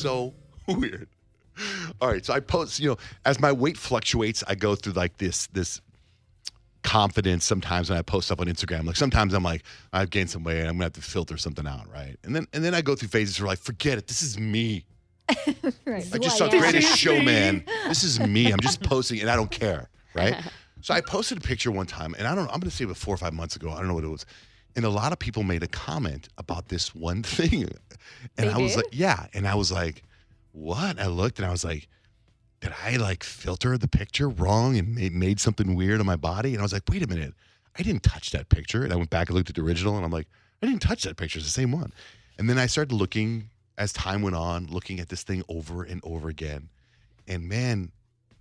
so weird. All right, so I post, as my weight fluctuates, I go through like this confidence sometimes when I post stuff on Instagram. Like sometimes I'm like, I've gained some weight, I'm gonna have to filter something out, right? And then I go through phases where like, forget it, this is me. Right. I just saw Greatest Showman. This is me. I'm just posting and I don't care, right? So I posted a picture one time, and I'm going to say it was 4 or 5 months ago. I don't know what it was. And a lot of people made a comment about this one thing. And I was like, yeah. And I was like, what? I looked and I was like, did I like filter the picture wrong and made something weird on my body? And I was like, wait a minute. I didn't touch that picture. And I went back and looked at the original and I'm like, I didn't touch that picture. It's the same one. And then I started looking as time went on, looking at this thing over and over again. And man,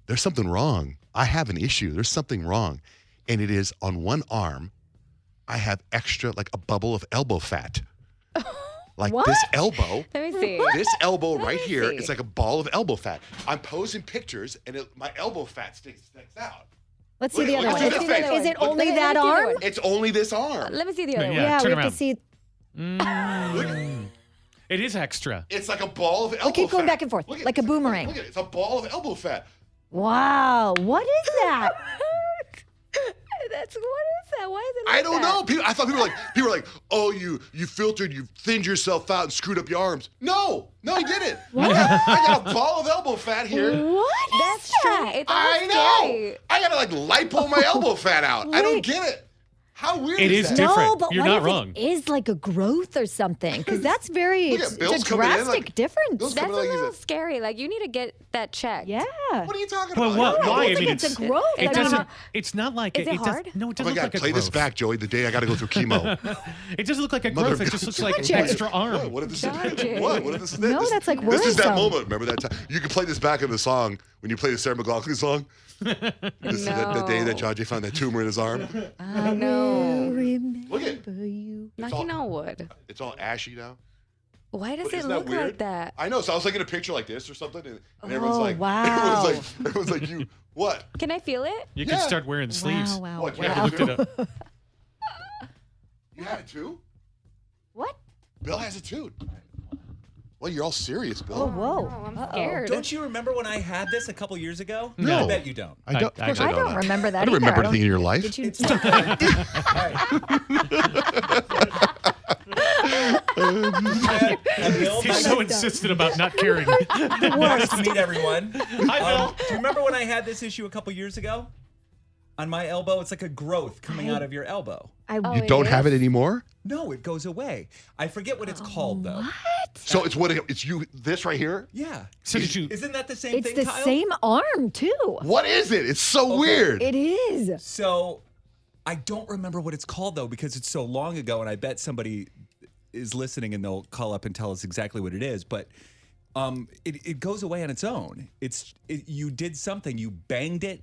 there's something wrong. I have an issue. There's something wrong. And it is on one arm, I have extra, like a bubble of elbow fat. Like what? This elbow. Let me see. This elbow right here, it's like a ball of elbow fat. I'm posing pictures and my elbow fat sticks out. Let's see the other one. Is Is it only that arm? It's only this arm. Let me see the other one. Yeah, we turn have around. to see. It is extra. It's like a ball of elbow fat. Keep going back and forth, Look at like a boomerang. Look at it. It's a ball of elbow fat. Wow, what is that? What is that? Why is it like I don't that? know. I thought people were like, oh, you filtered, you thinned yourself out and screwed up your arms. No, you didn't. What? I got a ball of elbow fat here. What That's is that? true. It's I almost know. scary. I gotta like lipo my elbow fat out. I don't Wait. get it. How weird It is is that? different. No, but You're what not if wrong. it is like a growth or something? Because that's very, Look at it's Bill's a coming in, drastic like- difference. Bill's That's a coming in like little he's scary. Like, you need to get that checked. Yeah. What are you talking Well, about? what? Why? It's like it's a growth. It Like, doesn't. It's not like Is it does- hard? No, it Oh doesn't my look God, like a play growth. this back, Joey. The day I gotta go through chemo. It doesn't look like a Mother growth. It of just God. looks like an Johnjay. extra arm. What if this Johnjay. is what if this is No, this, that's, like, This is that worrisome. moment. Remember that time? You can play this back in the song when you play the Sarah McLachlan song. This is the day that Johnjay found that tumor in his arm. I know. will remember Look at you. Knocking on wood. It's all ashy now. Why does But it isn't that look weird? like that? I know. So I was like in a picture like this or something, and everyone's Oh, like, wow. everyone's like, you what? Can I feel it? You Yeah. can start wearing sleeves. Wow, What? wow, You wow. have Looked it up. You have it too? What? Bill has it too. Well, you're all serious, Bill. Oh, whoa. Oh, I'm Uh-oh. scared. Don't you remember when I had this a couple years ago? No. I bet you don't. I don't. Of course I I don't remember that I don't either. remember anything in your life. Did you? He's so insistent about not caring. Nice to meet everyone. Hi, Bill. Do you remember when I had this issue a couple years ago? On my elbow, it's like a growth coming out of your elbow. You it don't have is? it anymore. No, it goes away. I forget what it's called though. So it's what it's you. This right here. Yeah. So did you? Isn't that the same It's thing, the Kyle? same arm, too. What is it? It's so weird. It is. So I don't remember what it's called though because it's so long ago, and I bet somebody is listening and they'll call up and tell us exactly what it is. But it goes away on its own. You did something. You banged it.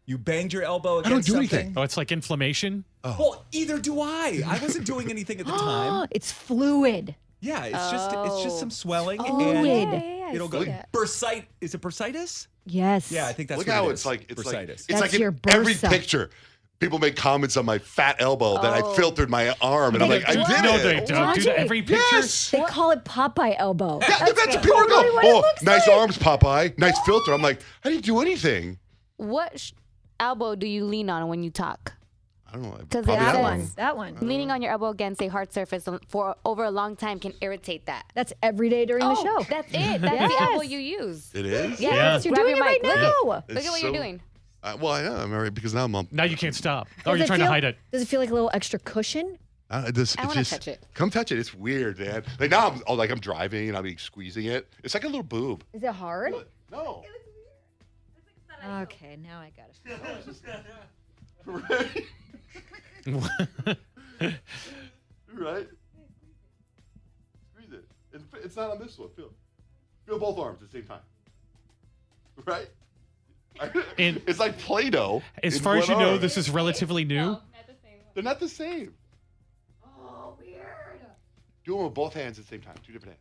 You banged your elbow against I don't do something. anything. Oh, it's like inflammation. Well, either do I. I wasn't doing anything at the time. It's fluid. Yeah, it's just some swelling Fluid. and it'll go. see that. Bursite is it bursitis? Yes. Yeah, I think that's Look what how it it's is. like. It's like bursitis. it's That's like in your every bursa. picture. People make comments on my fat elbow that I filtered my arm, and I'm like, I Do- did no, it. they don't. Do that every picture. Yes. They call it Popeye elbow. Yeah, that's what people are totally going. what it Oh, looks nice like. arms, Popeye. Nice filter. I'm like, I didn't do anything. What elbow do you lean on when you talk? I don't know. 'Cause Probably that that one. one. That one. Leaning on your elbow against a hard surface for over a long time can irritate that. That's every day during the show. That's it. That's the Yes. elbow you use. It is. Yeah, Yeah. You're grab doing it your right mic. now. Look at It's what so- you're doing. Well, I know. I'm already because now I'm. Now you can't stop. Oh, Does you're it trying to feel- hide it. Does it feel like a little extra cushion? I It's wanna just, touch it. Come touch it. It's weird, man. Like now, I'm driving and I'm squeezing it. It's like a little boob. Is it hard? No. Okay, now I got it. Right? Squeeze it. It's not on this one. Feel both arms at the same time. Right? And- it's like Play-Doh. As in far as one you know, arm. this is relatively new. They're not the same. Oh, weird. Do them with both hands at the same time. Two different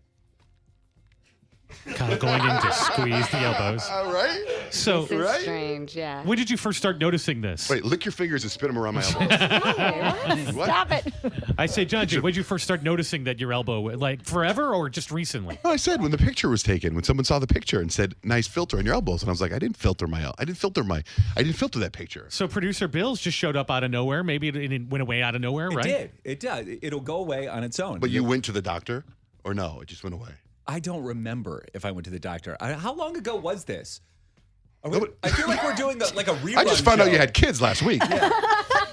hands. Kyle going in to squeeze the elbows. All right? So, This is Right? strange. Yeah. when did you first start noticing this? Wait, lick your fingers and spin them around my elbows. What? Stop it. I say, Johnjay, when did you first start noticing that your elbow, like forever or just recently? No, I said when the picture was taken, when someone saw the picture and said, "Nice filter on your elbows," and I was like, I didn't filter that picture. So producer Bill's just showed up out of nowhere. Maybe it went away out of nowhere, It right? did. It does. It'll go away on its own. But you went to the doctor, or no? It just went away. I don't remember if I went to the doctor. How long ago was this? I feel like we're doing like a rerun. I just found out show. you had kids last week.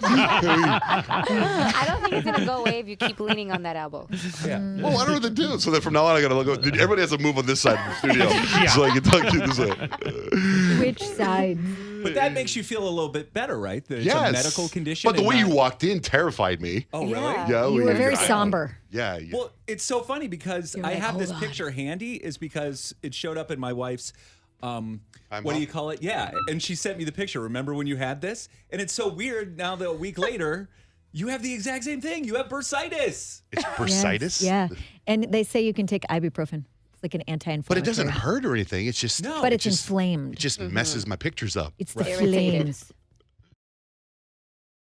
I don't think it's gonna go away if you keep leaning on that elbow. Yeah. Well, I don't know what to do. So then from now on, I gotta look. Everybody has to move on this side of the studio, so I can talk to you this way. Which side? But that makes you feel a little bit better, right? That it's a medical condition. But the and way you not- walked in terrified me. Oh, really? Yeah. Yeah, You were very somber. Yeah. Well, it's so funny because You're I like, have this "Hold on." picture handy is because it showed up in my wife's Time what do you off? call it? Yeah. And she sent me the picture. Remember when you had this? And it's so weird now that a week later, you have the exact same thing. You have bursitis. It's bursitis. Yes, yeah. And they say you can take ibuprofen. It's like an anti-inflammatory. But it doesn't hurt or anything. It's just. No. But it it's just- inflamed. It just messes my pictures up. It's the Irritated. flames.